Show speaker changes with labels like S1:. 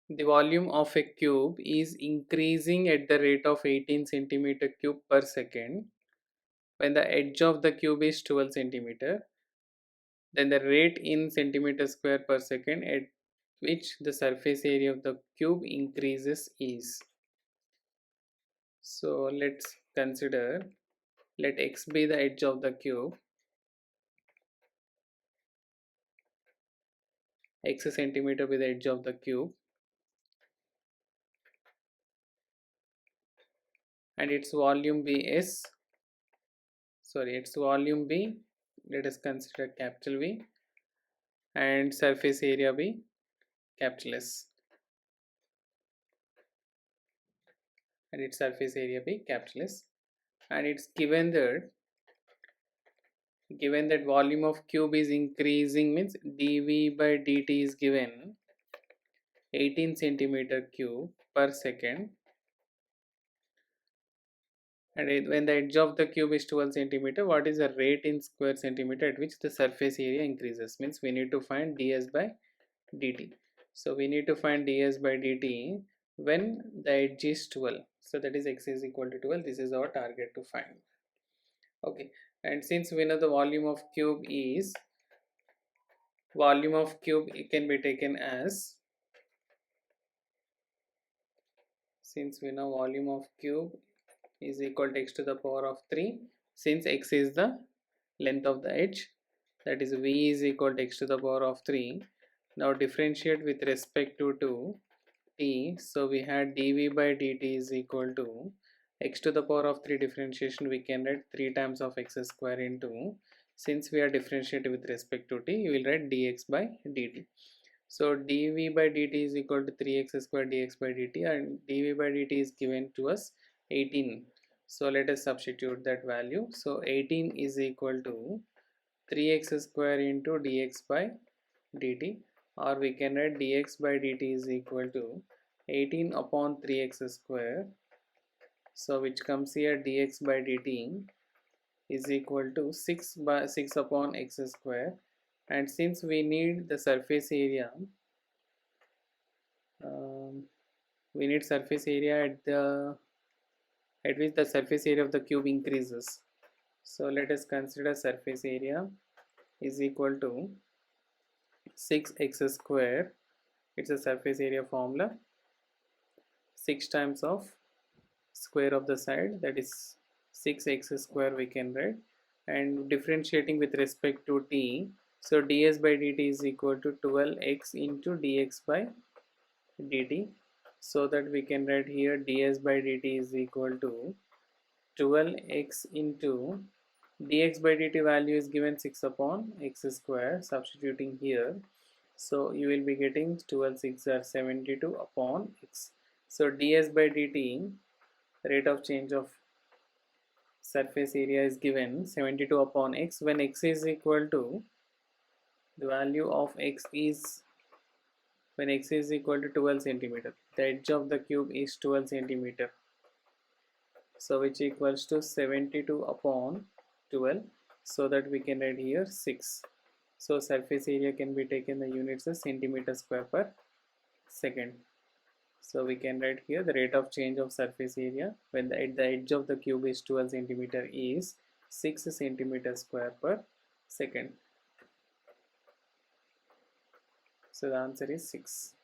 S1: the volume of a cube is increasing at the rate of 18 centimeter cube per second when the edge of the cube is 12 centimeter, then the rate in centimeter square per second at which the surface area of the cube increases is. So let's consider, let x be the edge of the cube, x centimeter be the edge of the cube, and its volume be s, its volume be, let us consider capital V, and surface area be capital S, and its surface area be capital S, and it's given that volume of cube is increasing, means dV by dt is given 18 centimeter cube per second, and when the edge of the cube is 12 centimeter, what is the rate in square centimeter at which the surface area increases? Means we need to find ds by dt. So we need to find ds by dt when the edge is 12. So that is x is equal to 12. This is our target to find. Okay, and since we know the volume of cube is, volume of cube, it can be taken as, since we know volume of cube is equal to x to the power of 3, since x is the length of the edge, that is v is equal to x to the power of 3. Now differentiate with respect to t, so we had dv by dt is equal to x to the power of 3, differentiation we can write 3 times of x square into, since we are differentiating with respect to t, you will write dx by dt. So dv by dt is equal to 3x square dx by dt, and dv by dt is given to us 18. So let us substitute that value. So 18 is equal to 3x square into dx by dt, or we can write dx by dt is equal to 18 upon 3x square. So which comes here, dx by dt is equal to 6 upon x square, and since we need the surface area, um, we need surface area at which the surface area of the cube increases. So let us consider surface area is equal to 6x square, it's a surface area formula, 6 times of square of the side, that is 6x square we can write, and differentiating with respect to t, so ds by dt is equal to 12x into dx by dt, so that we can write here ds by dt is equal to 12x into dx by dt value is given 6 upon x square, substituting here, so you will be getting 12 6 are 72 upon x. So ds by dt, rate of change of surface area is given 72 upon x when x is equal to, the value of x is, when x is equal to 12 centimeter, the edge of the cube is 12 centimeter, so which equals to 72 upon 12, so that we can write here 6. So surface area can be taken, the units as centimeter square per second. So we can write here the rate of change of surface area when the edge of the cube is 12 centimeter is 6 centimeter square per second. So the answer is 6.